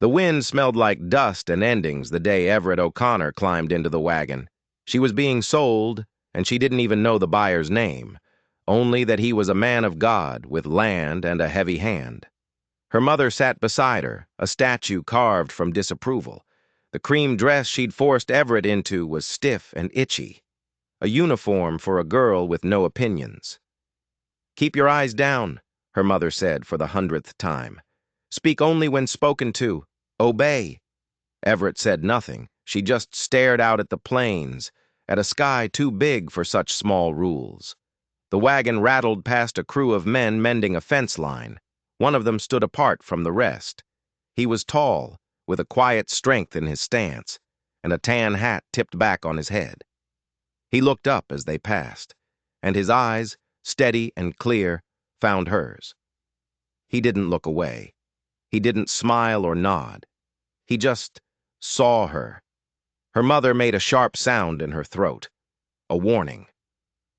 The wind smelled like dust and endings the day Everett O'Connor climbed into the wagon. She was being sold, and she didn't even know the buyer's name, only that he was a man of God with land and a heavy hand. Her mother sat beside her, a statue carved from disapproval. The cream dress she'd forced Everett into was stiff and itchy, a uniform for a girl with no opinions. "Keep your eyes down," her mother said for the 100th time. "Speak only when spoken to. Obey." Everett said nothing. She just stared out at the plains, at a sky too big for such small rules. The wagon rattled past a crew of men mending a fence line. One of them stood apart from the rest. He was tall, with a quiet strength in his stance, and a tan hat tipped back on his head. He looked up as they passed, and his eyes, steady and clear, found hers. He didn't look away. He didn't smile or nod. He just saw her. Her mother made a sharp sound in her throat, a warning.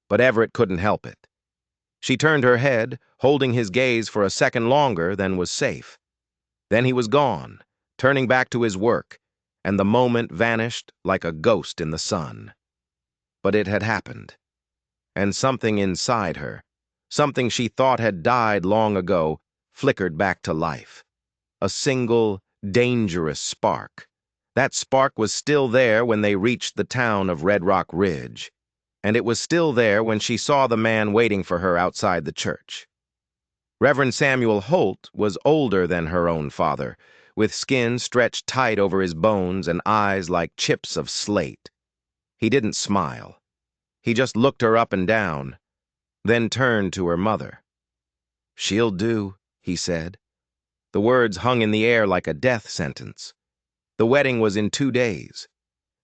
But Everett couldn't help it. She turned her head, holding his gaze for a second longer than was safe. Then he was gone, turning back to his work, and the moment vanished like a ghost in the sun. But it had happened, and something inside her, something she thought had died long ago, flickered back to life. A single, dangerous spark. That spark was still there when they reached the town of Red Rock Ridge, and it was still there when she saw the man waiting for her outside the church. Reverend Samuel Holt was older than her own father, with skin stretched tight over his bones and eyes like chips of slate. He didn't smile. He just looked her up and down, then turned to her mother. "She'll do," he said. The words hung in the air like a death sentence. The wedding was in 2 days.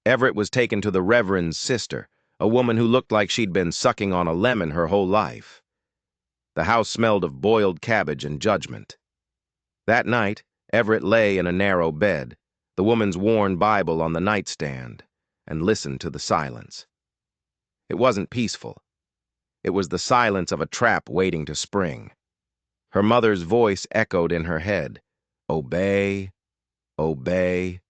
Everett was taken to the Reverend's sister, a woman who looked like she'd been sucking on a lemon her whole life. The house smelled of boiled cabbage and judgment. That night, Everett lay in a narrow bed, the woman's worn Bible on the nightstand, and listened to the silence. It wasn't peaceful. It was the silence of a trap waiting to spring. Her mother's voice echoed in her head, "Obey, obey."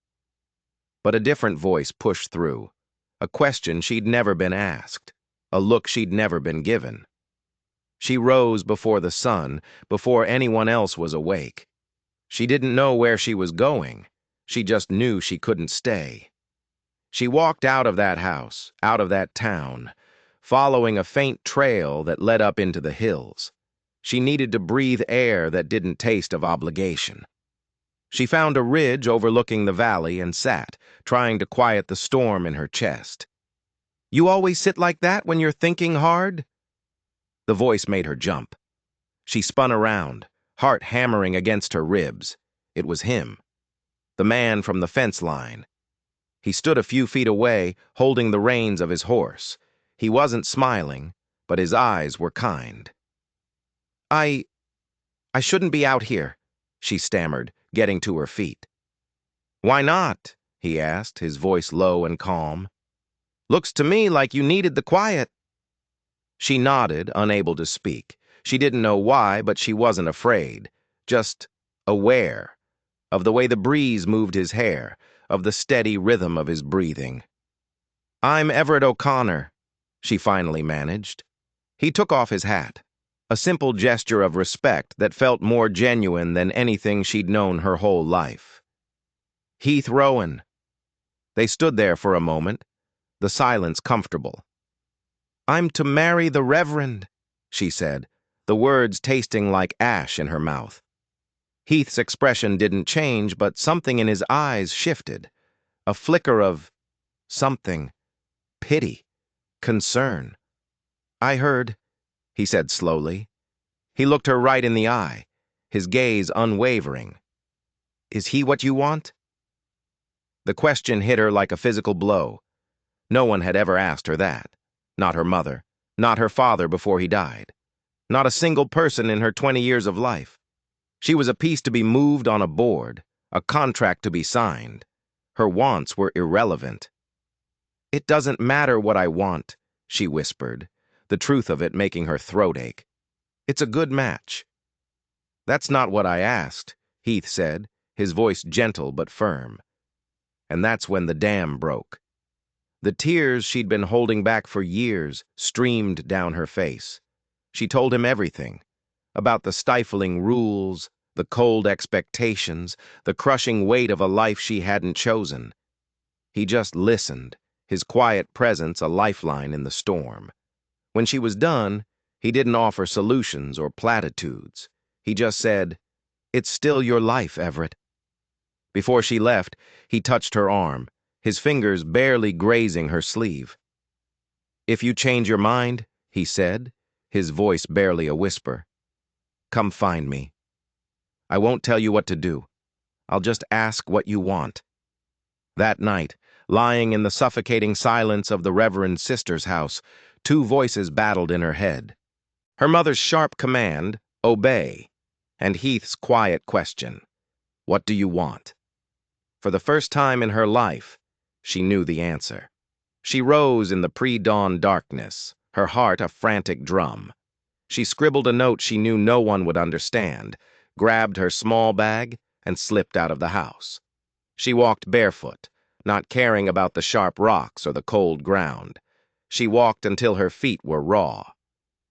But a different voice pushed through, a question she'd never been asked, a look she'd never been given. She rose before the sun, before anyone else was awake. She didn't know where she was going. She just knew she couldn't stay. She walked out of that house, out of that town, following a faint trail that led up into the hills. She needed to breathe air that didn't taste of obligation. She found a ridge overlooking the valley and sat, trying to quiet the storm in her chest. "You always sit like that when you're thinking hard?" The voice made her jump. She spun around, heart hammering against her ribs. It was him, the man from the fence line. He stood a few feet away, holding the reins of his horse. He wasn't smiling, but his eyes were kind. I shouldn't be out here," she stammered, getting to her feet. "Why not?" he asked, his voice low and calm. "Looks to me like you needed the quiet." She nodded, unable to speak. She didn't know why, but she wasn't afraid, just aware of the way the breeze moved his hair, of the steady rhythm of his breathing. "I'm Everett O'Connor," she finally managed. He took off his hat, a simple gesture of respect that felt more genuine than anything she'd known her whole life. "Heath Rowan." They stood there for a moment, the silence comfortable. "I'm to marry the Reverend," she said, the words tasting like ash in her mouth. Heath's expression didn't change, but something in his eyes shifted. A flicker of something. Pity. Concern. "I heard," he said slowly. He looked her right in the eye, his gaze unwavering. "Is he what you want?" The question hit her like a physical blow. No one had ever asked her that. Not her mother. Not her father before he died. Not a single person in her 20 years of life. She was a piece to be moved on a board, a contract to be signed. Her wants were irrelevant. "It doesn't matter what I want," she whispered, the truth of it making her throat ache. "It's a good match." "That's not what I asked," Heath said, his voice gentle but firm. And that's when the dam broke. The tears she'd been holding back for years streamed down her face. She told him everything, about the stifling rules, the cold expectations, the crushing weight of a life she hadn't chosen. He just listened, his quiet presence a lifeline in the storm. When she was done, he didn't offer solutions or platitudes. He just said, "It's still your life, Everett." Before she left, he touched her arm, his fingers barely grazing her sleeve. "If you change your mind," he said, his voice barely a whisper, "come find me. I won't tell you what to do. I'll just ask what you want." That night, lying in the suffocating silence of the Reverend sister's house, two voices battled in her head. Her mother's sharp command, "Obey," and Heath's quiet question, "What do you want?" For the first time in her life, she knew the answer. She rose in the pre-dawn darkness, her heart a frantic drum. She scribbled a note she knew no one would understand, grabbed her small bag, and slipped out of the house. She walked barefoot, not caring about the sharp rocks or the cold ground. She walked until her feet were raw.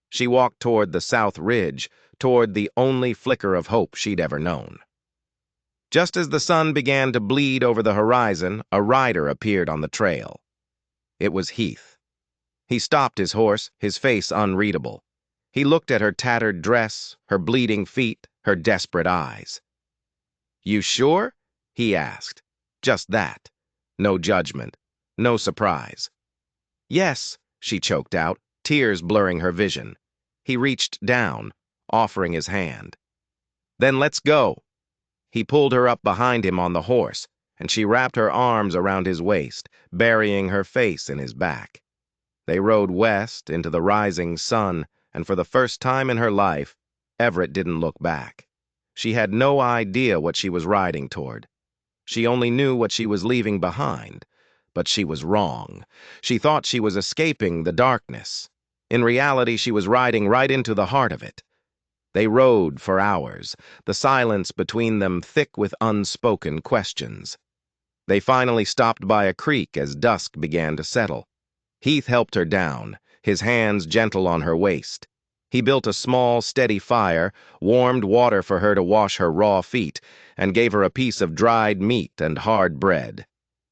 She walked toward the south ridge, toward the only flicker of hope she'd ever known. Just as the sun began to bleed over the horizon, a rider appeared on the trail. It was Heath. He stopped his horse, his face unreadable. He looked at her tattered dress, her bleeding feet, her desperate eyes. "You sure?" he asked. Just that. No judgment. No surprise. "Yes," she choked out, tears blurring her vision. He reached down, offering his hand. "Then let's go." He pulled her up behind him on the horse, and she wrapped her arms around his waist, burying her face in his back. They rode west into the rising sun, and for the first time in her life, Everett didn't look back. She had no idea what she was riding toward. She only knew what she was leaving behind. But she was wrong. She thought she was escaping the darkness. In reality, she was riding right into the heart of it. They rode for hours, the silence between them thick with unspoken questions. They finally stopped by a creek as dusk began to settle. Heath helped her down, his hands gentle on her waist. He built a small, steady fire, warmed water for her to wash her raw feet, and gave her a piece of dried meat and hard bread.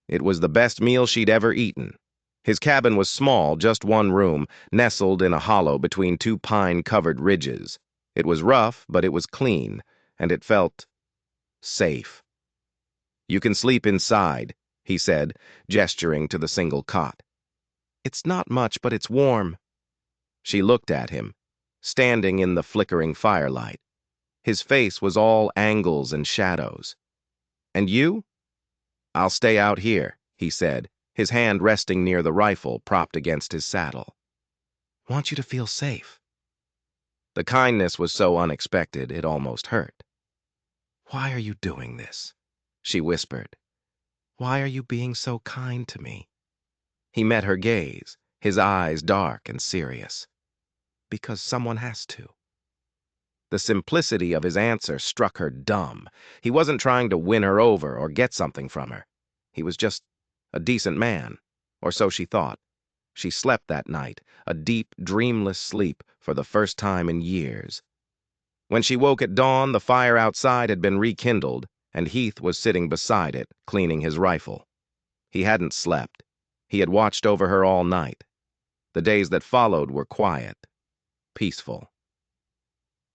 It was the best meal she'd ever eaten. His cabin was small, just one room, nestled in a hollow between two pine-covered ridges. It was rough, but it was clean, and it felt safe. "You can sleep inside," he said, gesturing to the single cot. "It's not much, but it's warm." She looked at him, standing in the flickering firelight. His face was all angles and shadows. "And you?" "I'll stay out here," he said, his hand resting near the rifle propped against his saddle. "Want you to feel safe." The kindness was so unexpected it almost hurt. "Why are you doing this?" she whispered. "Why are you being so kind to me?" He met her gaze, his eyes dark and serious. "Because someone has to." The simplicity of his answer struck her dumb. He wasn't trying to win her over or get something from her. He was just a decent man, or so she thought. She slept that night, a deep, dreamless sleep for the first time in years. When she woke at dawn, the fire outside had been rekindled, and Heath was sitting beside it, cleaning his rifle. He hadn't slept. He had watched over her all night. The days that followed were quiet, peaceful.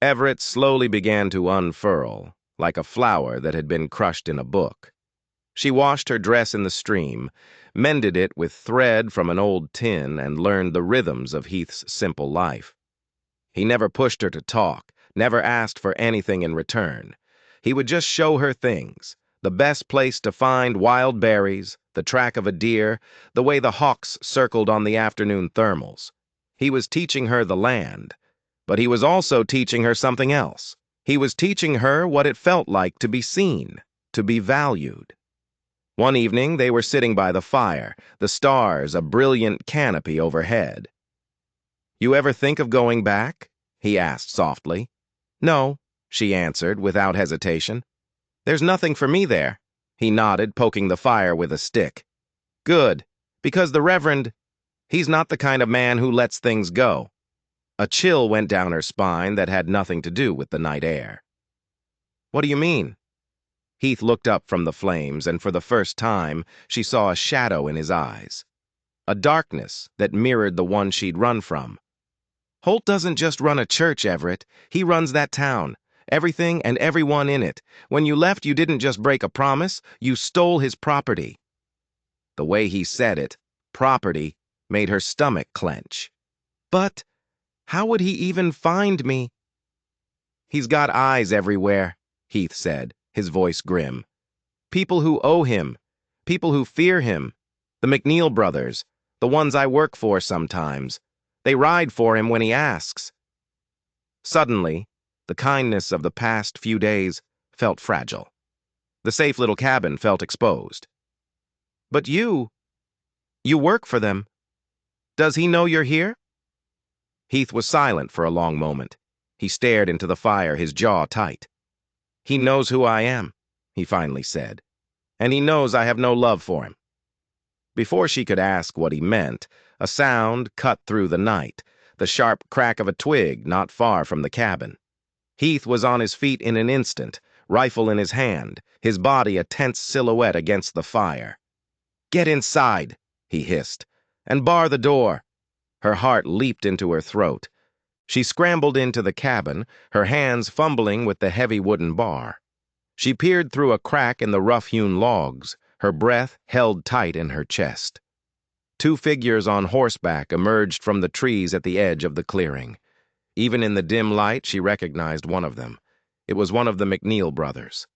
Everett slowly began to unfurl, like a flower that had been crushed in a book. She washed her dress in the stream, mended it with thread from an old tin, and learned the rhythms of Heath's simple life. He never pushed her to talk, never asked for anything in return. He would just show her things, the best place to find wild berries, the track of a deer, the way the hawks circled on the afternoon thermals. He was teaching her the land, but he was also teaching her something else. He was teaching her what it felt like to be seen, to be valued. One evening, they were sitting by the fire, the stars a brilliant canopy overhead. "You ever think of going back?" he asked softly. "No," she answered without hesitation. There's nothing for me there. He nodded, poking the fire with a stick. Good, because the Reverend, he's not the kind of man who lets things go. A chill went down her spine that had nothing to do with the night air. What do you mean? Heath looked up from the flames, and for the first time, she saw a shadow in his eyes. A darkness that mirrored the one she'd run from. Holt doesn't just run a church, Everett. He runs that town. Everything and everyone in it. When you left, you didn't just break a promise, you stole his property. The way he said it, property, made her stomach clench. But how would he even find me? He's got eyes everywhere, Heath said, his voice grim. People who owe him, people who fear him. The McNeil brothers, the ones I work for sometimes. They ride for him when he asks. Suddenly, the kindness of the past few days felt fragile. The safe little cabin felt exposed. But you work for them. Does he know you're here? Heath was silent for a long moment. He stared into the fire, his jaw tight. He knows who I am, he finally said, and he knows I have no love for him. Before she could ask what he meant, a sound cut through the night, the sharp crack of a twig not far from the cabin. Heath was on his feet in an instant, rifle in his hand, his body a tense silhouette against the fire. "Get inside," he hissed, "and bar the door." Her heart leaped into her throat. She scrambled into the cabin, her hands fumbling with the heavy wooden bar. She peered through a crack in the rough-hewn logs, her breath held tight in her chest. Two figures on horseback emerged from the trees at the edge of the clearing. Even in the dim light, she recognized one of them. It was one of the McNeil brothers.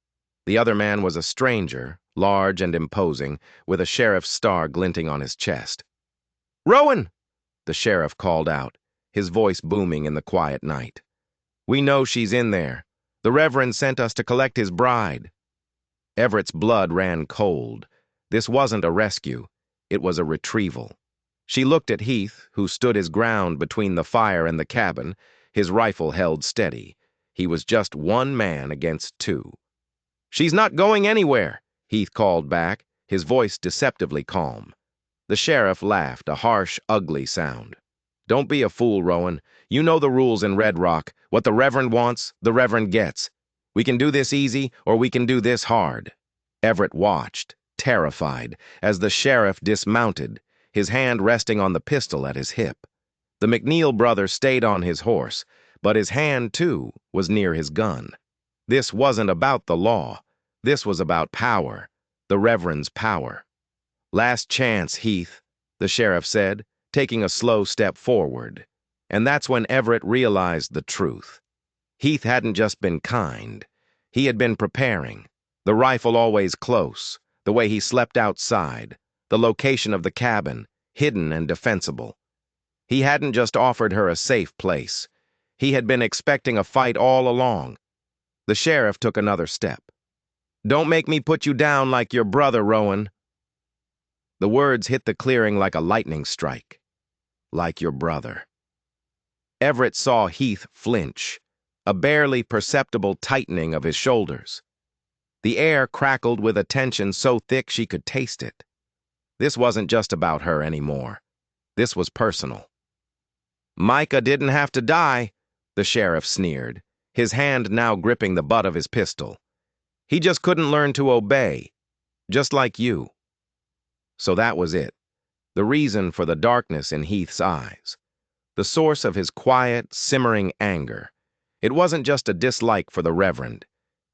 The other man was a stranger, large and imposing, with a sheriff's star glinting on his chest. "Rowan!" the sheriff called out, his voice booming in the quiet night. "We know she's in there. The Reverend sent us to collect his bride." Everett's blood ran cold. This wasn't a rescue. It was a retrieval. She looked at Heath, who stood his ground between the fire and the cabin, his rifle held steady. He was just one man against two. "She's not going anywhere," Heath called back, his voice deceptively calm. The sheriff laughed, a harsh, ugly sound. "Don't be a fool, Rowan. You know the rules in Red Rock. What the Reverend wants, the Reverend gets. We can do this easy, or we can do this hard." Everett watched, terrified, as the sheriff dismounted, his hand resting on the pistol at his hip. The McNeil brother stayed on his horse, but his hand, too, was near his gun. This wasn't about the law. This was about power, the Reverend's power. "Last chance, Heath," the sheriff said, taking a slow step forward. And that's when Everett realized the truth. Heath hadn't just been kind. He had been preparing. The rifle always close, the way he slept outside, the location of the cabin, hidden and defensible. He hadn't just offered her a safe place. He had been expecting a fight all along. The sheriff took another step. "Don't make me put you down like your brother, Rowan." The words hit the clearing like a lightning strike. Like your brother. Everett saw Heath flinch, a barely perceptible tightening of his shoulders. The air crackled with a tension so thick she could taste it. This wasn't just about her anymore. This was personal. "Micah didn't have to die," the sheriff sneered, his hand now gripping the butt of his pistol. "He just couldn't learn to obey, just like you." So that was it. The reason for the darkness in Heath's eyes. The source of his quiet, simmering anger. It wasn't just a dislike for the Reverend.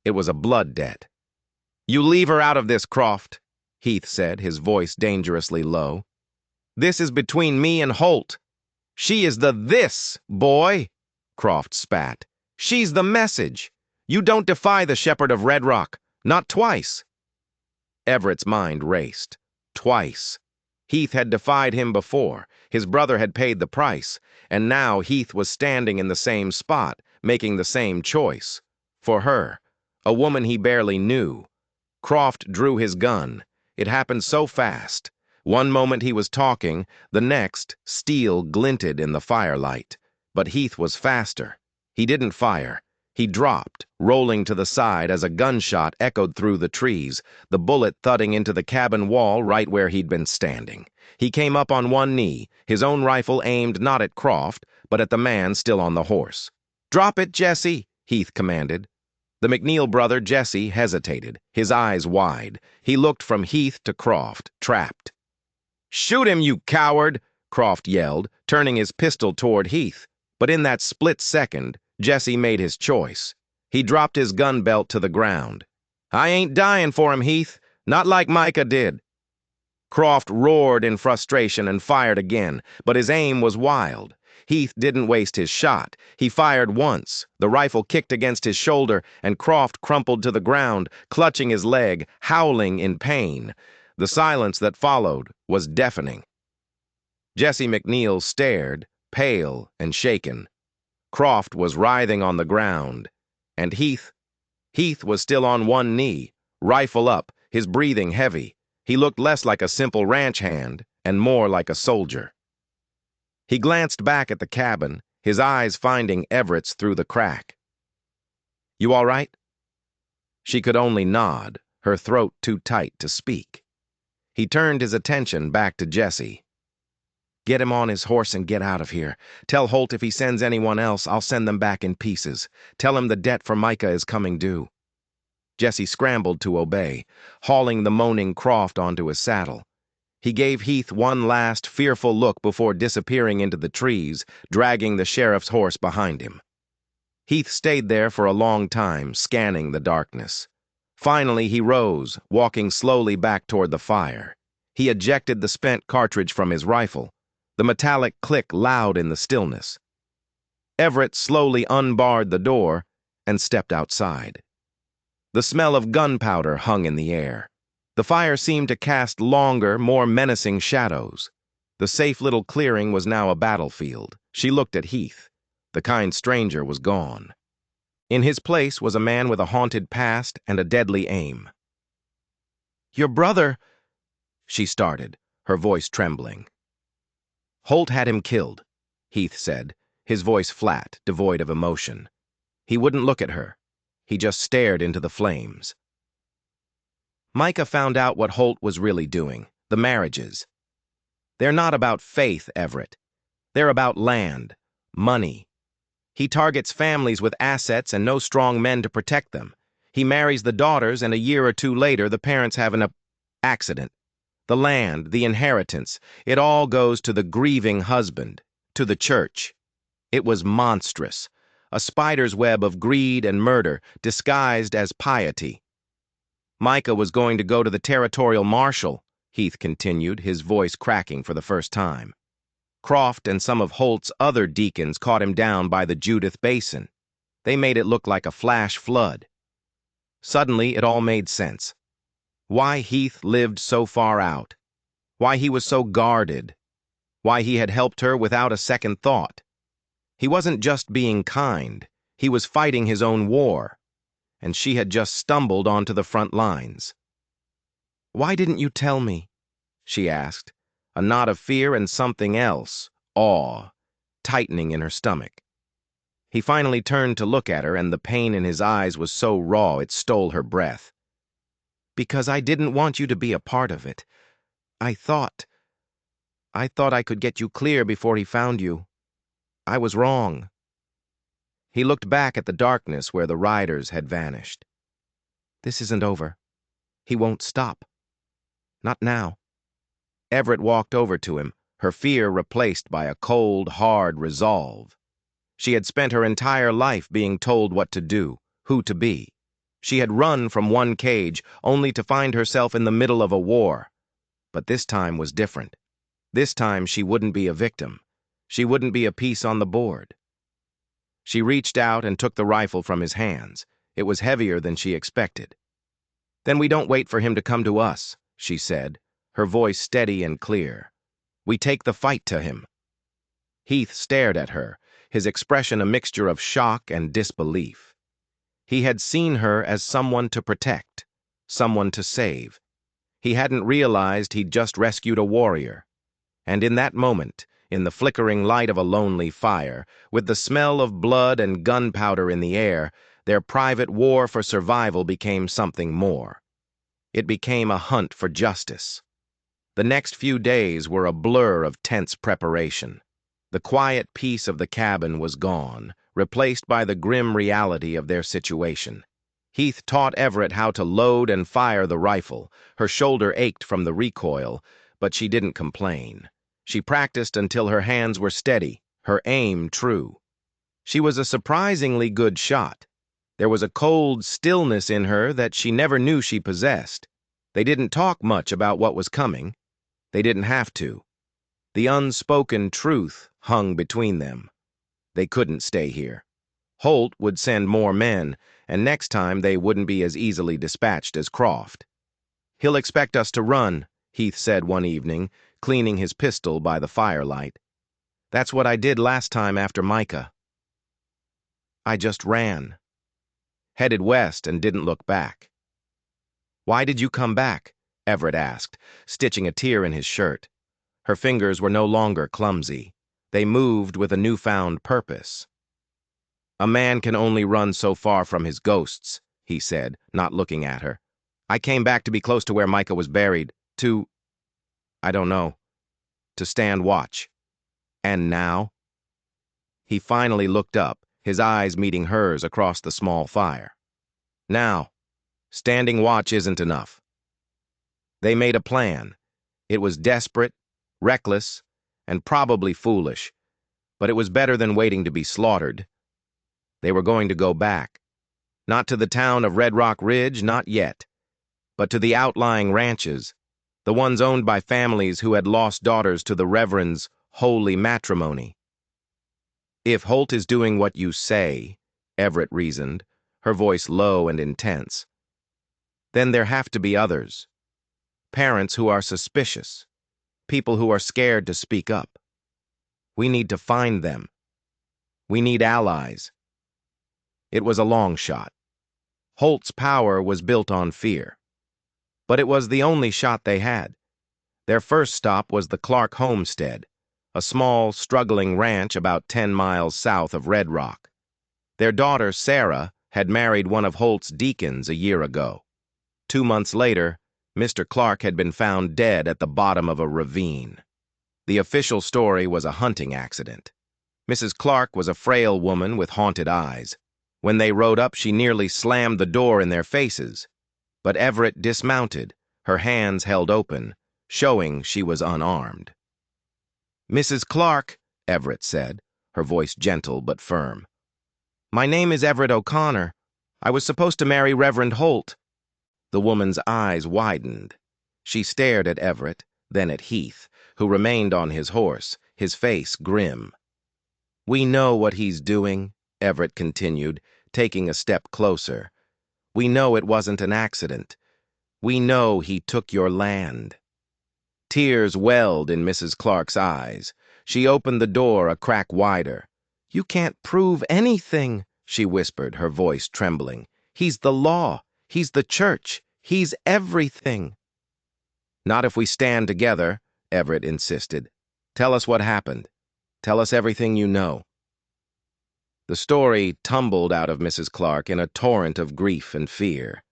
It was a blood debt. "You leave her out of this, Croft," Heath said, his voice dangerously low. "This is between me and Holt." "She is the this, boy," Croft spat. "She's the message. You don't defy the Shepherd of Red Rock. Not twice." Everett's mind raced. Twice. Heath had defied him before. His brother had paid the price. And now Heath was standing in the same spot, making the same choice. For her, a woman he barely knew. Croft drew his gun. It happened so fast. One moment he was talking, the next, steel glinted in the firelight. But Heath was faster. He didn't fire. He dropped, rolling to the side as a gunshot echoed through the trees, the bullet thudding into the cabin wall right where he'd been standing. He came up on one knee, his own rifle aimed not at Croft, but at the man still on the horse. "Drop it, Jesse," Heath commanded. The McNeil brother, Jesse, hesitated, his eyes wide. He looked from Heath to Croft, trapped. "Shoot him, you coward!" Croft yelled, turning his pistol toward Heath. But in that split second, Jesse made his choice. He dropped his gun belt to the ground. "I ain't dying for him, Heath. Not like Micah did." Croft roared in frustration and fired again, but his aim was wild. Heath didn't waste his shot. He fired once. The rifle kicked against his shoulder, and Croft crumpled to the ground, clutching his leg, howling in pain. The silence that followed was deafening. Jesse McNeil stared, pale and shaken. Croft was writhing on the ground, and Heath was still on one knee, rifle up, his breathing heavy. He looked less like a simple ranch hand and more like a soldier. He glanced back at the cabin, his eyes finding Everett's through the crack. "You all right?" She could only nod, her throat too tight to speak. He turned his attention back to Jesse. "Get him on his horse and get out of here. Tell Holt if he sends anyone else, I'll send them back in pieces. Tell him the debt for Micah is coming due." Jesse scrambled to obey, hauling the moaning Croft onto his saddle. He gave Heath one last fearful look before disappearing into the trees, dragging the sheriff's horse behind him. Heath stayed there for a long time, scanning the darkness. Finally, he rose, walking slowly back toward the fire. He ejected the spent cartridge from his rifle, the metallic click loud in the stillness. Everett slowly unbarred the door and stepped outside. The smell of gunpowder hung in the air. The fire seemed to cast longer, more menacing shadows. The safe little clearing was now a battlefield. She looked at Heath. The kind stranger was gone. In his place was a man with a haunted past and a deadly aim. "Your brother," she started, her voice trembling. "Holt had him killed," Heath said, his voice flat, devoid of emotion. He wouldn't look at her. He just stared into the flames. Micah found out what Holt was really doing, the marriages. They're not about faith, Everett. They're about land, money. He targets families with assets and no strong men to protect them. He marries the daughters, and a year or two later the parents have an accident. The land, the inheritance, it all goes to the grieving husband, to the church. It was monstrous, a spider's web of greed and murder disguised as piety. Micah was going to go to the territorial marshal, Heath continued, his voice cracking for the first time. Croft and some of Holt's other deacons caught him down by the Judith Basin. They made it look like a flash flood. Suddenly, it all made sense. Why Heath lived so far out. Why he was so guarded. Why he had helped her without a second thought. He wasn't just being kind. He was fighting his own war. And she had just stumbled onto the front lines. "Why didn't you tell me?" she asked, a knot of fear and something else, awe, tightening in her stomach. He finally turned to look at her, and the pain in his eyes was so raw it stole her breath. "Because I didn't want you to be a part of it. I thought I could get you clear before he found you. I was wrong." He looked back at the darkness where the riders had vanished. "This isn't over. He won't stop. Not now." Everett walked over to him, her fear replaced by a cold, hard resolve. She had spent her entire life being told what to do, who to be. She had run from one cage only to find herself in the middle of a war. But this time was different. This time she wouldn't be a victim. She wouldn't be a piece on the board. She reached out and took the rifle from his hands. It was heavier than she expected. "Then we don't wait for him to come to us," she said, her voice steady and clear. "We take the fight to him." Heath stared at her, his expression a mixture of shock and disbelief. He had seen her as someone to protect, someone to save. He hadn't realized he'd just rescued a warrior. And in that moment, in the flickering light of a lonely fire, with the smell of blood and gunpowder in the air, Their private war for survival became something more. It became a hunt for justice. The next few days were a blur of tense preparation. The quiet peace of the cabin was gone, replaced by the grim reality of their situation. Heath taught Everett how to load and fire the rifle. Her shoulder ached from the recoil, but she didn't complain. She practiced until her hands were steady, her aim true. She was a surprisingly good shot. There was a cold stillness in her that she never knew she possessed. They didn't talk much about what was coming. They didn't have to. The unspoken truth hung between them. They couldn't stay here. Holt would send more men, and next time they wouldn't be as easily dispatched as Croft. "He'll expect us to run," Heath said one evening, cleaning his pistol by the firelight. "That's what I did last time after Micah. I just ran. Headed west and didn't look back." "Why did you come back?" Everett asked, stitching a tear in his shirt. Her fingers were no longer clumsy. They moved with a newfound purpose. "A man can only run so far from his ghosts," he said, not looking at her. "I came back to be close to where Micah was buried, I don't know, to stand watch. And now?" He finally looked up, his eyes meeting hers across the small fire. "Now, standing watch isn't enough." They made a plan. It was desperate, reckless, and probably foolish, but it was better than waiting to be slaughtered. They were going to go back. Not to the town of Red Rock Ridge, not yet, but to the outlying ranches, the ones owned by families who had lost daughters to the Reverend's holy matrimony. "If Holt is doing what you say," Everett reasoned, her voice low and intense, "then there have to be others. Parents who are suspicious. People who are scared to speak up. We need to find them. We need allies." It was a long shot. Holt's power was built on fear. But it was the only shot they had. Their first stop was the Clark homestead, a small, struggling ranch about 10 miles south of Red Rock. Their daughter, Sarah, had married one of Holt's deacons a year ago. 2 months later, Mr. Clark had been found dead at the bottom of a ravine. The official story was a hunting accident. Mrs. Clark was a frail woman with haunted eyes. When they rode up, she nearly slammed the door in their faces. But Everett dismounted, her hands held open, showing she was unarmed. "Mrs. Clark," Everett said, her voice gentle but firm. "My name is Everett O'Connor. I was supposed to marry Reverend Holt." The woman's eyes widened. She stared at Everett, then at Heath, who remained on his horse, his face grim. "We know what he's doing," Everett continued, taking a step closer. "We know it wasn't an accident. We know he took your land." Tears welled in Mrs. Clark's eyes. She opened the door a crack wider. "You can't prove anything," she whispered, her voice trembling. "He's the law. He's the church. He's everything." "Not if we stand together," Everett insisted. "Tell us what happened. Tell us everything you know." The story tumbled out of Mrs. Clark in a torrent of grief and fear.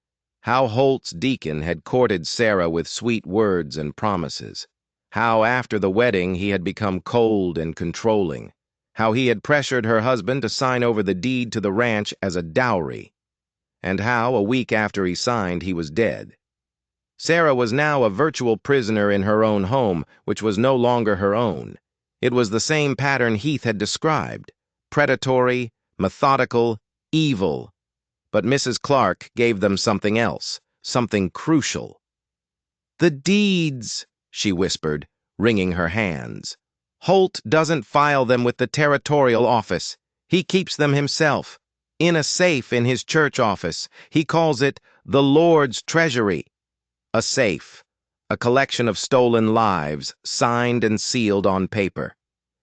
How Holt's deacon had courted Sarah with sweet words and promises. How after the wedding he had become cold and controlling. How he had pressured her husband to sign over the deed to the ranch as a dowry. And how, a week after he signed, he was dead. Sarah was now a virtual prisoner in her own home, which was no longer her own. It was the same pattern Heath had described. Predatory, methodical, evil. But Mrs. Clark gave them something else, something crucial. "The deeds," she whispered, wringing her hands. "Holt doesn't file them with the territorial office. He keeps them himself, in a safe in his church office. He calls it the Lord's Treasury. A safe, a collection of stolen lives, signed and sealed on paper.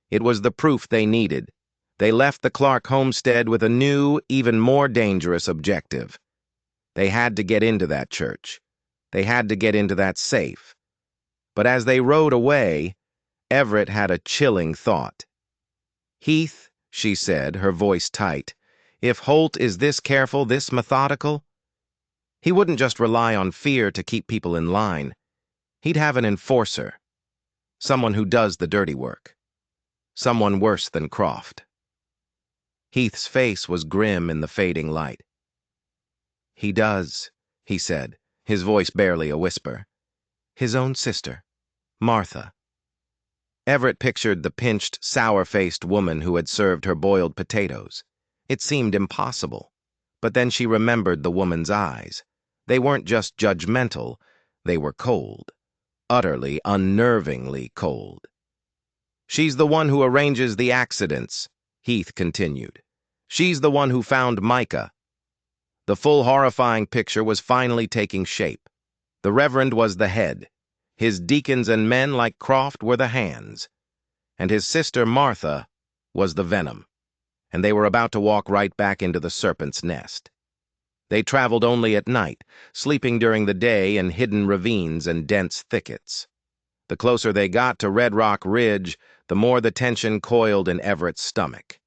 It was the proof they needed. They left the Clark homestead with a new, even more dangerous objective. They had to get into that church. They had to get into that safe. But as they rode away, Everett had a chilling thought. "Heath," she said, her voice tight, If Holt is this careful, this methodical, he wouldn't just rely on fear to keep people in line. He'd have an enforcer, someone who does the dirty work, someone worse than Croft. Heath's face was grim in the fading light. He does, he said, his voice barely a whisper. His own sister, Martha. Everett pictured the pinched, sour-faced woman who had served her boiled potatoes. It seemed impossible. But then she remembered the woman's eyes. They weren't just judgmental, they were cold. Utterly, unnervingly cold. She's the one who arranges the accidents, Heath continued. She's the one who found Micah. The full horrifying picture was finally taking shape. The Reverend was the head. His deacons and men like Croft were the hands. And his sister Martha was the venom. And they were about to walk right back into the serpent's nest. They traveled only at night, sleeping during the day in hidden ravines and dense thickets. The closer they got to Red Rock Ridge, the more the tension coiled in Everett's stomach.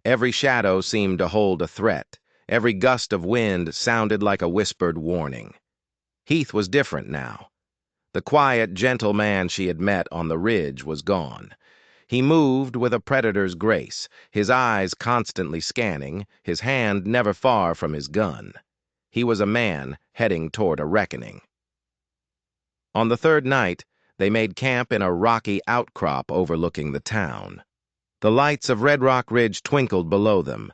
Every shadow seemed to hold a threat. Every gust of wind sounded like a whispered warning. Heath was different now. The quiet, gentle man she had met on the ridge was gone. He moved with a predator's grace, his eyes constantly scanning, his hand never far from his gun. He was a man heading toward a reckoning. On the third night, they made camp in a rocky outcrop overlooking the town. The lights of Red Rock Ridge twinkled below them,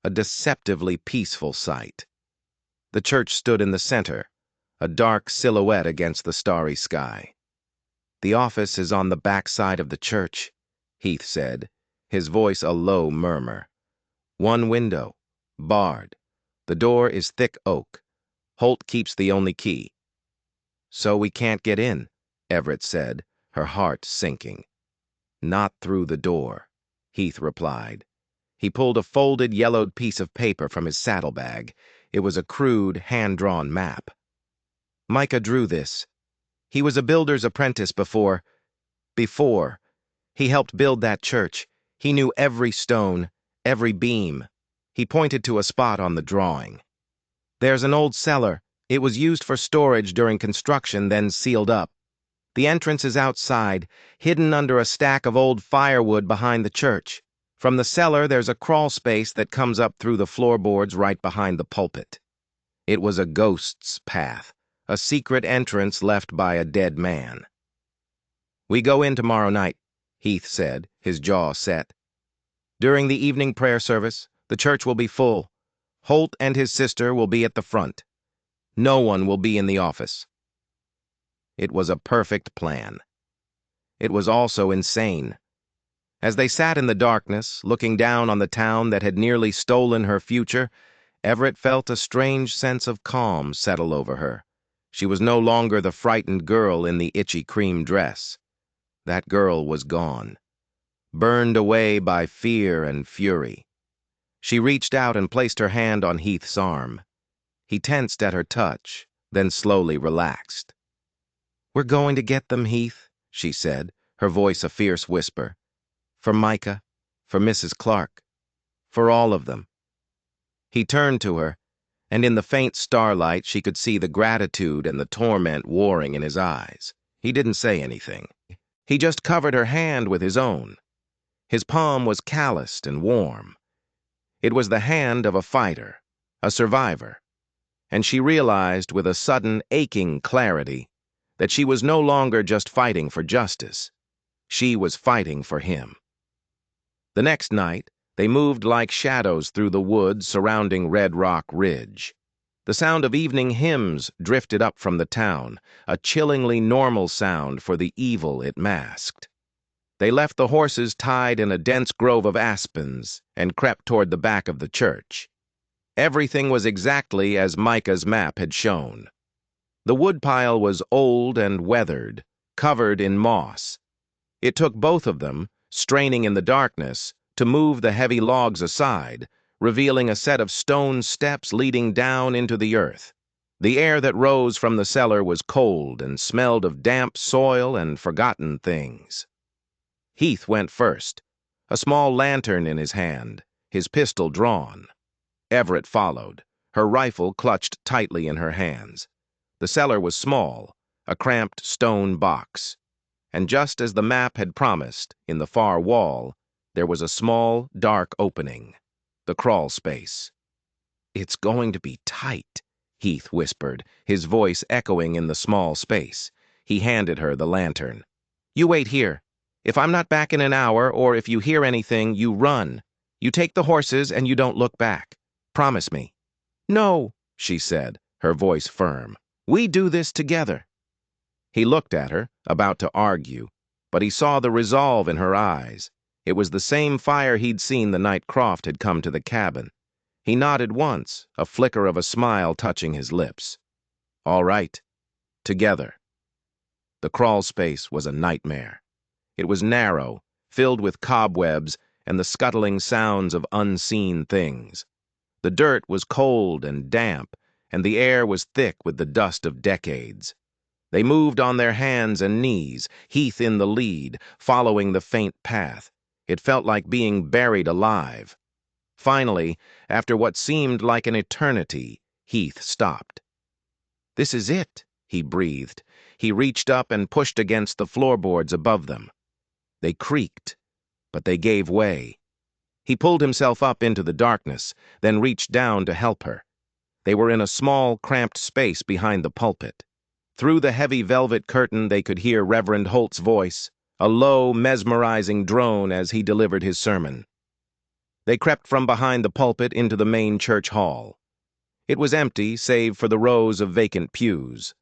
a deceptively peaceful sight. The church stood in the center, a dark silhouette against the starry sky. The office is on the back side of the church, Heath said, his voice a low murmur. One window, barred. The door is thick oak. Holt keeps the only key. So we can't get in, Everett said, her heart sinking. Not through the door, Heath replied. He pulled a folded, yellowed piece of paper from his saddlebag. It was a crude, hand-drawn map. Micah drew this. He was a builder's apprentice before. He helped build that church. He knew every stone, every beam. He pointed to a spot on the drawing. There's an old cellar. It was used for storage during construction, then sealed up. The entrance is outside, hidden under a stack of old firewood behind the church. From the cellar, there's a crawl space that comes up through the floorboards right behind the pulpit. It was a ghost's path, a secret entrance left by a dead man. We go in tomorrow night, Heath said, his jaw set. During the evening prayer service, the church will be full. Holt and his sister will be at the front. No one will be in the office. It was a perfect plan. It was also insane. As they sat in the darkness, looking down on the town that had nearly stolen her future, Everett felt a strange sense of calm settle over her. She was no longer the frightened girl in the itchy cream dress. That girl was gone, burned away by fear and fury. She reached out and placed her hand on Heath's arm. He tensed at her touch, then slowly relaxed. "We're going to get them, Heath," she said, her voice a fierce whisper. "For Micah, for Mrs. Clark, for all of them." He turned to her, and in the faint starlight she could see the gratitude and the torment warring in his eyes. He didn't say anything. He just covered her hand with his own. His palm was calloused and warm. It was the hand of a fighter, a survivor, and she realized with a sudden, aching clarity that she was no longer just fighting for justice. She was fighting for him. The next night, they moved like shadows through the woods surrounding Red Rock Ridge. The sound of evening hymns drifted up from the town, a chillingly normal sound for the evil it masked. They left the horses tied in a dense grove of aspens and crept toward the back of the church. Everything was exactly as Micah's map had shown. The woodpile was old and weathered, covered in moss. It took both of them, straining in the darkness, to move the heavy logs aside, revealing a set of stone steps leading down into the earth. The air that rose from the cellar was cold and smelled of damp soil and forgotten things. Heath went first, a small lantern in his hand, his pistol drawn. Everett followed, her rifle clutched tightly in her hands. The cellar was small, a cramped stone box. And just as the map had promised, in the far wall, there was a small, dark opening. The crawl space. "It's going to be tight," Heath whispered, his voice echoing in the small space. He handed her the lantern. "You wait here. If I'm not back in an hour, or if you hear anything, you run. You take the horses and you don't look back. Promise me." "No," she said, her voice firm. "We do this together." He looked at her, about to argue, but he saw the resolve in her eyes. It was the same fire he'd seen the night Croft had come to the cabin. He nodded once, a flicker of a smile touching his lips. "All right. Together." The crawl space was a nightmare. It was narrow, filled with cobwebs and the scuttling sounds of unseen things. The dirt was cold and damp, and the air was thick with the dust of decades. They moved on their hands and knees, Heath in the lead, following the faint path. It felt like being buried alive. Finally, after what seemed like an eternity, Heath stopped. "This is it," he breathed. He reached up and pushed against the floorboards above them. They creaked, but they gave way. He pulled himself up into the darkness, then reached down to help her. They were in a small, cramped space behind the pulpit. Through the heavy velvet curtain they could hear Reverend Holt's voice, a low, mesmerizing drone as he delivered his sermon. They crept from behind the pulpit into the main church hall. It was empty save for the rows of vacant pews.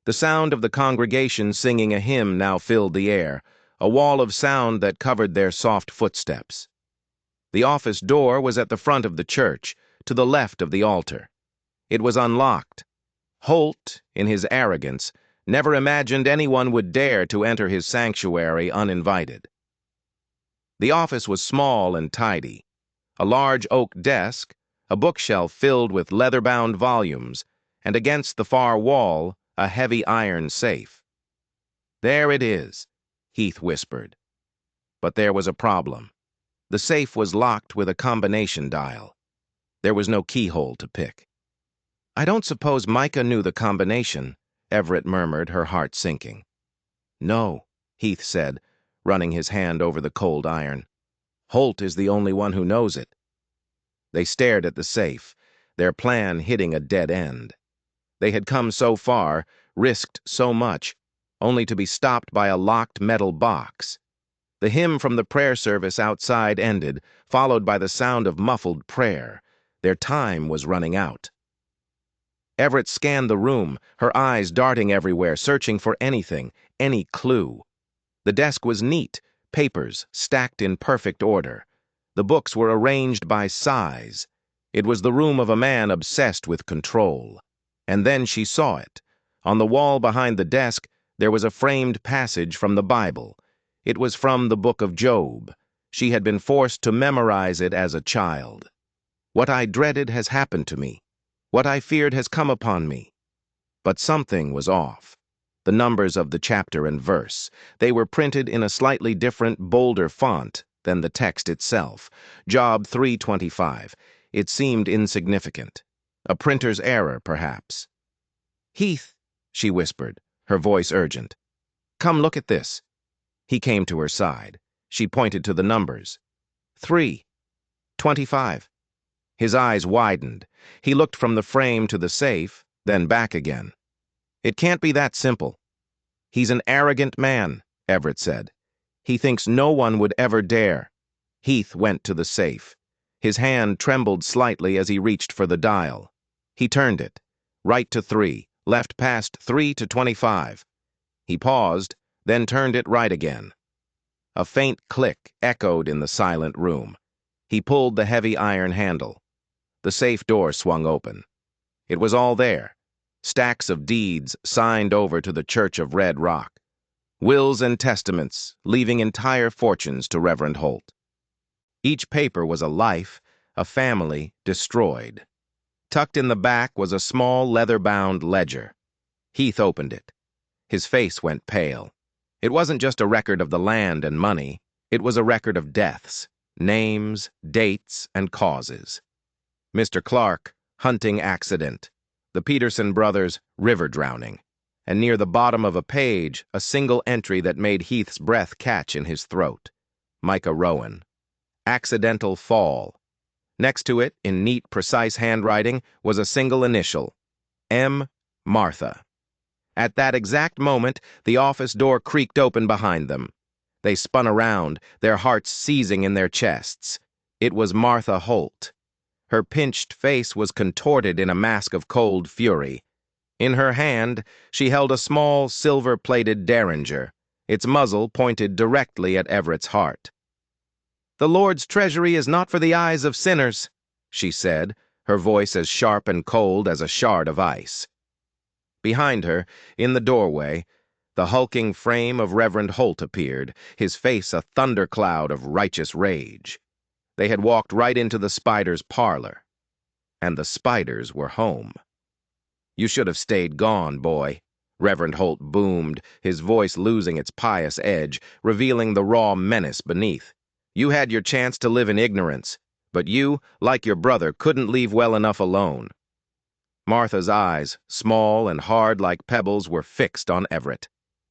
The sound of the congregation singing a hymn now filled the air, a wall of sound that covered their soft footsteps. The office door was at the front of the church, to the left of the altar. It was unlocked. Holt, in his arrogance, never imagined anyone would dare to enter his sanctuary uninvited. The office was small and tidy. A large oak desk, a bookshelf filled with leather-bound volumes, and against the far wall, a heavy iron safe. "There it is," Heath whispered. But there was a problem. The safe was locked with a combination dial. There was no keyhole to pick. "I don't suppose Micah knew the combination," Everett murmured, her heart sinking. "No," Heath said, running his hand over the cold iron. "Holt is the only one who knows it." They stared at the safe, their plan hitting a dead end. They had come so far, risked so much, only to be stopped by a locked metal box. The hymn from the prayer service outside ended, followed by the sound of muffled prayer. Their time was running out. Everett scanned the room, her eyes darting everywhere, searching for anything, any clue. The desk was neat, papers stacked in perfect order. The books were arranged by size. It was the room of a man obsessed with control. And then she saw it. On the wall behind the desk, there was a framed passage from the Bible. It was from the book of Job. She had been forced to memorize it as a child. "What I dreaded has happened to me. What I feared has come upon me." But something was off. The numbers of the chapter and verse. They were printed in a slightly different, bolder font than the text itself. Job 3:25. It seemed insignificant. A printer's error, perhaps. "Heath," she whispered, her voice urgent. "Come look at this." He came to her side. She pointed to the numbers. 3:25. His eyes widened. He looked from the frame to the safe, then back again. "It can't be that simple." "He's an arrogant man," Everett said. "He thinks no one would ever dare." Heath went to the safe. His hand trembled slightly as he reached for the dial. He turned it. Right to 3, left past 3 to 25. He paused, then turned it right again. A faint click echoed in the silent room. He pulled the heavy iron handle. The safe door swung open. It was all there. Stacks of deeds signed over to the Church of Red Rock. Wills and testaments, leaving entire fortunes to Reverend Holt. Each paper was a life, a family, destroyed. Tucked in the back was a small leather-bound ledger. Heath opened it. His face went pale. It wasn't just a record of the land and money. It was a record of deaths, names, dates, and causes. Mr. Clark, hunting accident. The Peterson brothers, river drowning. And near the bottom of a page, a single entry that made Heath's breath catch in his throat. Micah Rowan. Accidental fall. Next to it, in neat, precise handwriting, was a single initial. M. Martha. At that exact moment, the office door creaked open behind them. They spun around, their hearts seizing in their chests. It was Martha Holt. Her pinched face was contorted in a mask of cold fury. In her hand, she held a small, silver-plated derringer, its muzzle pointed directly at Everett's heart. "The Lord's treasury is not for the eyes of sinners," she said, her voice as sharp and cold as a shard of ice. Behind her, in the doorway, the hulking frame of Reverend Holt appeared, his face a thundercloud of righteous rage. They had walked right into the Spiders' parlor. And the Spiders were home. "You should have stayed gone, boy," Reverend Holt boomed, his voice losing its pious edge, revealing the raw menace beneath. "You had your chance to live in ignorance, but you, like your brother, couldn't leave well enough alone." Martha's eyes, small and hard like pebbles, were fixed on Everett.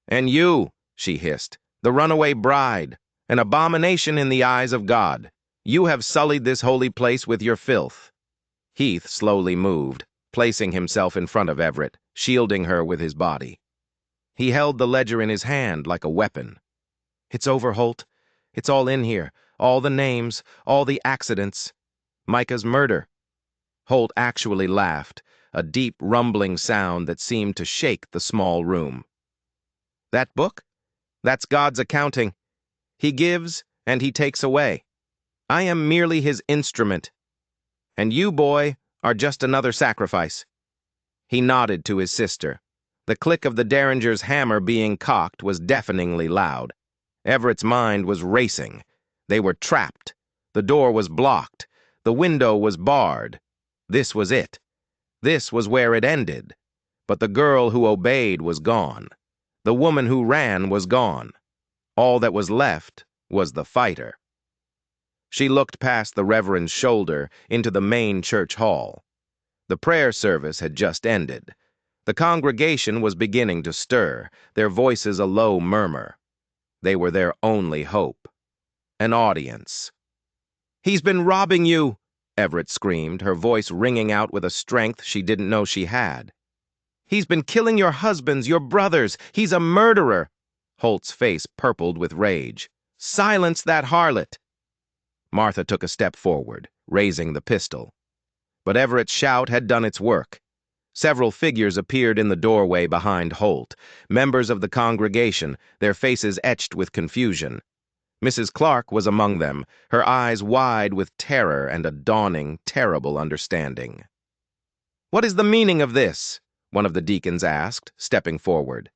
"And you," she hissed, "the runaway bride, an abomination in the eyes of God. You have sullied this holy place with your filth." Heath slowly moved, placing himself in front of Everett, shielding her with his body. He held the ledger in his hand like a weapon. "It's over, Holt. It's all in here. All the names, all the accidents. Micah's murder." Holt actually laughed, a deep rumbling sound that seemed to shake the small room. "That book? That's God's accounting. He gives and he takes away. I am merely his instrument. And you, boy, are just another sacrifice." He nodded to his sister. The click of the derringer's hammer being cocked was deafeningly loud. Everett's mind was racing. They were trapped. The door was blocked. The window was barred. This was it. This was where it ended. But the girl who obeyed was gone. The woman who ran was gone. All that was left was the fighter. She looked past the reverend's shoulder into the main church hall. The prayer service had just ended. The congregation was beginning to stir, their voices a low murmur. They were their only hope. An audience. "He's been robbing you!" Everett screamed, her voice ringing out with a strength she didn't know she had. "He's been killing your husbands, your brothers. He's a murderer!" Holt's face purpled with rage. "Silence that harlot!" Martha took a step forward, raising the pistol. But Everett's shout had done its work. Several figures appeared in the doorway behind Holt, members of the congregation, their faces etched with confusion. Mrs. Clark was among them, her eyes wide with terror and a dawning, terrible understanding. "What is the meaning of this?" one of the deacons asked, stepping forward.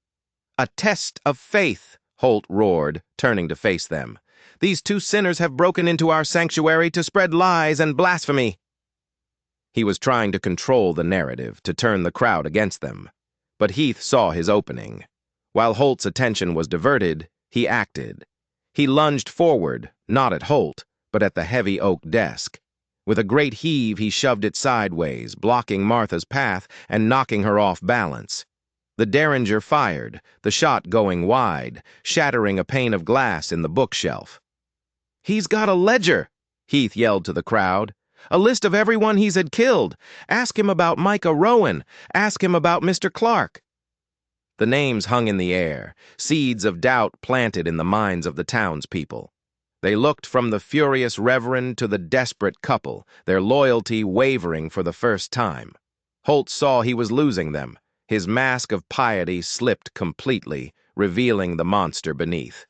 "A test of faith," Holt roared, turning to face them. "These two sinners have broken into our sanctuary to spread lies and blasphemy." He was trying to control the narrative, to turn the crowd against them. But Heath saw his opening. While Holt's attention was diverted, he acted. He lunged forward, not at Holt, but at the heavy oak desk. With a great heave, he shoved it sideways, blocking Martha's path and knocking her off balance. The derringer fired, the shot going wide, shattering a pane of glass in the bookshelf. "He's got a ledger!" Heath yelled to the crowd. "A list of everyone he's had killed. Ask him about Micah Rowan. Ask him about Mr. Clark." The names hung in the air, seeds of doubt planted in the minds of the townspeople. They looked from the furious reverend to the desperate couple, their loyalty wavering for the first time. Holt saw he was losing them. His mask of piety slipped completely, revealing the monster beneath.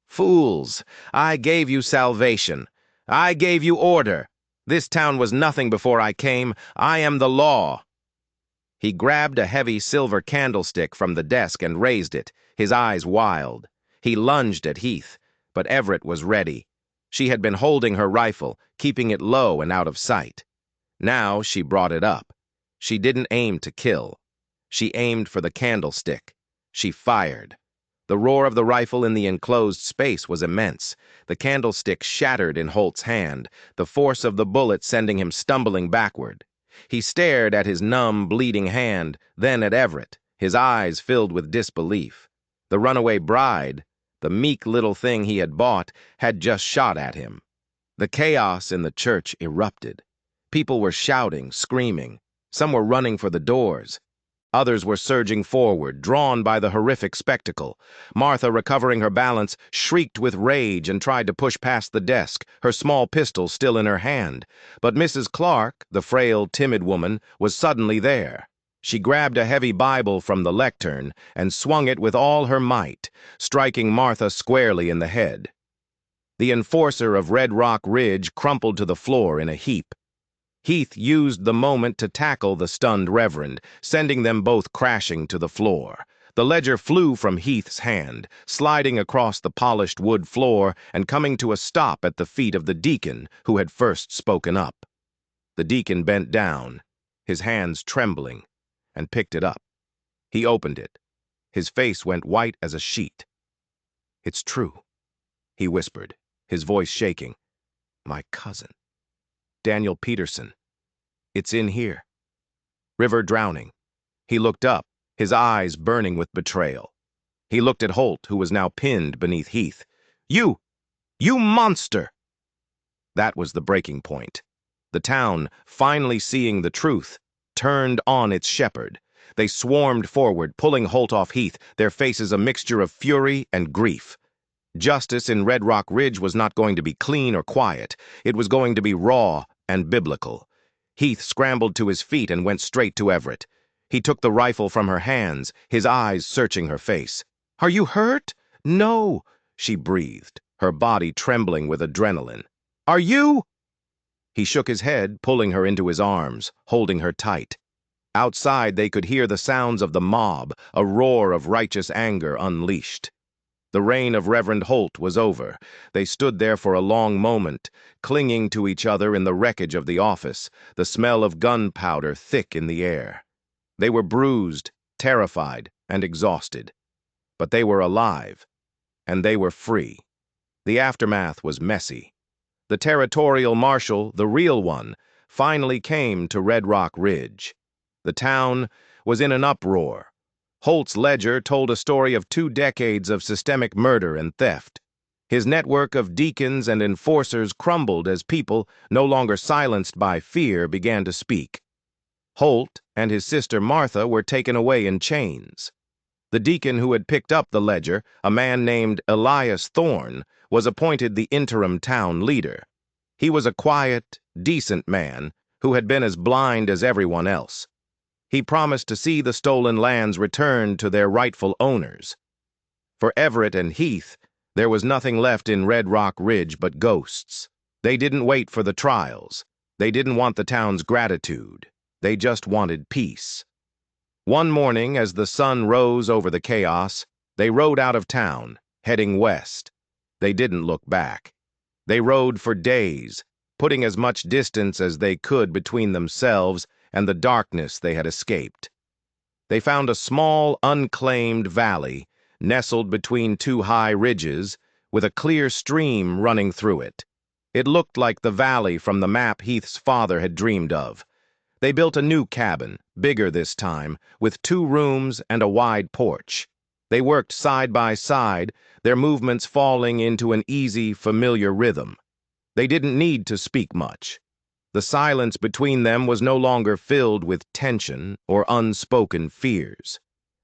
"Fools! I gave you salvation. I gave you order. This town was nothing before I came. I am the law." He grabbed a heavy silver candlestick from the desk and raised it, his eyes wild. He lunged at Heath, but Everett was ready. She had been holding her rifle, keeping it low and out of sight. Now she brought it up. She didn't aim to kill. She aimed for the candlestick. She fired. The roar of the rifle in the enclosed space was immense. The candlestick shattered in Holt's hand, the force of the bullet sending him stumbling backward. He stared at his numb, bleeding hand, then at Everett, his eyes filled with disbelief. The runaway bride, the meek little thing he had bought, had just shot at him. The chaos in the church erupted. People were shouting, screaming. Some were running for the doors. Others were surging forward, drawn by the horrific spectacle. Martha, recovering her balance, shrieked with rage and tried to push past the desk, her small pistol still in her hand. But Mrs. Clark, the frail, timid woman, was suddenly there. She grabbed a heavy Bible from the lectern and swung it with all her might, striking Martha squarely in the head. The enforcer of Red Rock Ridge crumpled to the floor in a heap. Heath used the moment to tackle the stunned Reverend, sending them both crashing to the floor. The ledger flew from Heath's hand, sliding across the polished wood floor and coming to a stop at the feet of the deacon who had first spoken up. The deacon bent down, his hands trembling, and picked it up. He opened it. His face went white as a sheet. "It's true," he whispered, his voice shaking. "My cousin. Daniel Peterson. It's in here. River drowning." He looked up, his eyes burning with betrayal. He looked at Holt, who was now pinned beneath Heath. You monster!" That was the breaking point. The town, finally seeing the truth, turned on its shepherd. They swarmed forward, pulling Holt off Heath, their faces a mixture of fury and grief. Justice in Red Rock Ridge was not going to be clean or quiet. It was going to be raw and biblical. Heath scrambled to his feet and went straight to Everett. He took the rifle from her hands, his eyes searching her face. "Are you hurt?" "No," she breathed, her body trembling with adrenaline. "Are you?" He shook his head, pulling her into his arms, holding her tight. Outside they could hear the sounds of the mob, a roar of righteous anger unleashed. The reign of Reverend Holt was over. They stood there for a long moment, clinging to each other in the wreckage of the office, the smell of gunpowder thick in the air. They were bruised, terrified, and exhausted. But they were alive, and they were free. The aftermath was messy. The territorial marshal, the real one, finally came to Red Rock Ridge. The town was in an uproar. Holt's ledger told a story of 2 decades of systemic murder and theft. His network of deacons and enforcers crumbled as people, no longer silenced by fear, began to speak. Holt and his sister Martha were taken away in chains. The deacon who had picked up the ledger, a man named Elias Thorne, was appointed the interim town leader. He was a quiet, decent man who had been as blind as everyone else. He promised to see the stolen lands returned to their rightful owners. For Everett and Heath, there was nothing left in Red Rock Ridge but ghosts. They didn't wait for the trials. They didn't want the town's gratitude. They just wanted peace. One morning, as the sun rose over the chaos, they rode out of town, heading west. They didn't look back. They rode for days, putting as much distance as they could between themselves and the darkness they had escaped. They found a small, unclaimed valley, nestled between 2 high ridges, with a clear stream running through it. It looked like the valley from the map Heath's father had dreamed of. They built a new cabin, bigger this time, with 2 rooms and a wide porch. They worked side by side, their movements falling into an easy, familiar rhythm. They didn't need to speak much. The silence between them was no longer filled with tension or unspoken fears.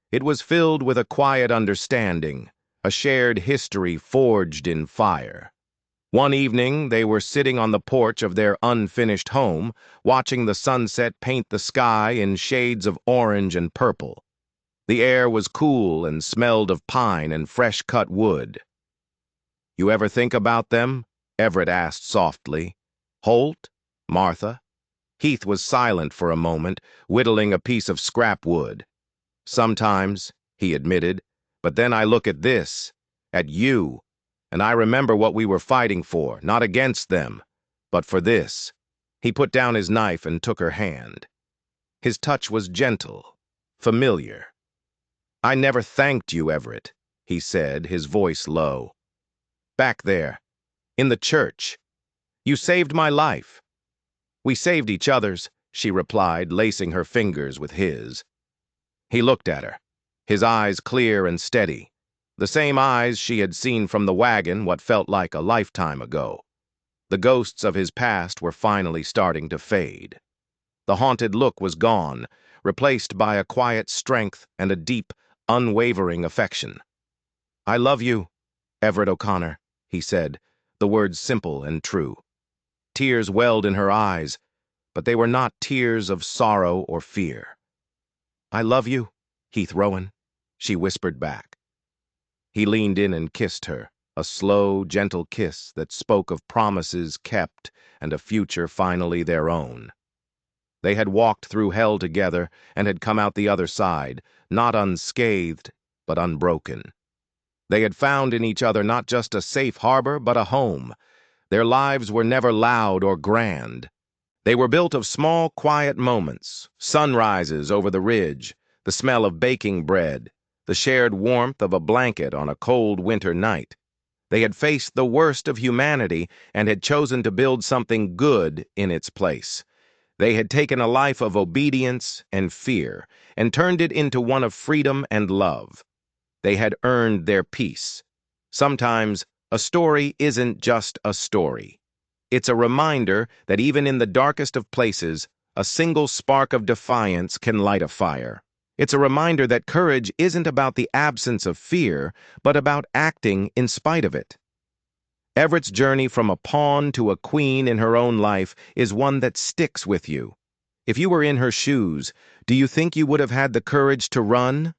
It was filled with a quiet understanding, a shared history forged in fire. One evening, they were sitting on the porch of their unfinished home, watching the sunset paint the sky in shades of orange and purple. The air was cool and smelled of pine and fresh-cut wood. "You ever think about them?" Everett asked softly. "Holt? Martha?" Heath was silent for a moment, whittling a piece of scrap wood. "Sometimes," he admitted, "but then I look at this, at you, and I remember what we were fighting for, not against them, but for this." He put down his knife and took her hand. His touch was gentle, familiar. "I never thanked you, Everett," he said, his voice low. Back there, in the church. You saved my life. We saved each other's, she replied, lacing her fingers with his. He looked at her, his eyes clear and steady, the same eyes she had seen from the wagon what felt like a lifetime ago. The ghosts of his past were finally starting to fade. The haunted look was gone, replaced by a quiet strength and a deep, unwavering affection. I love you, Everett O'Connor, he said, the words simple and true. Tears welled in her eyes, but they were not tears of sorrow or fear. I love you, Heath Rowan, she whispered back. He leaned in and kissed her, a slow, gentle kiss that spoke of promises kept and a future finally their own. They had walked through hell together and had come out the other side, not unscathed, but unbroken. They had found in each other not just a safe harbor, but a home. Their lives were never loud or grand. They were built of small, quiet moments, sunrises over the ridge, the smell of baking bread, the shared warmth of a blanket on a cold winter night. They had faced the worst of humanity and had chosen to build something good in its place. They had taken a life of obedience and fear and turned it into one of freedom and love. They had earned their peace. Sometimes a story isn't just a story. It's a reminder that even in the darkest of places, a single spark of defiance can light a fire. It's a reminder that courage isn't about the absence of fear, but about acting in spite of it. Everett's journey from a pawn to a queen in her own life is one that sticks with you. If you were in her shoes, do you think you would have had the courage to run?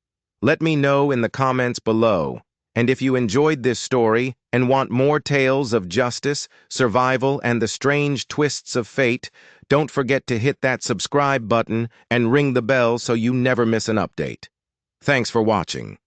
Let me know in the comments below. And if you enjoyed this story and want more tales of justice, survival, and the strange twists of fate, don't forget to hit that subscribe button and ring the bell so you never miss an update. Thanks for watching.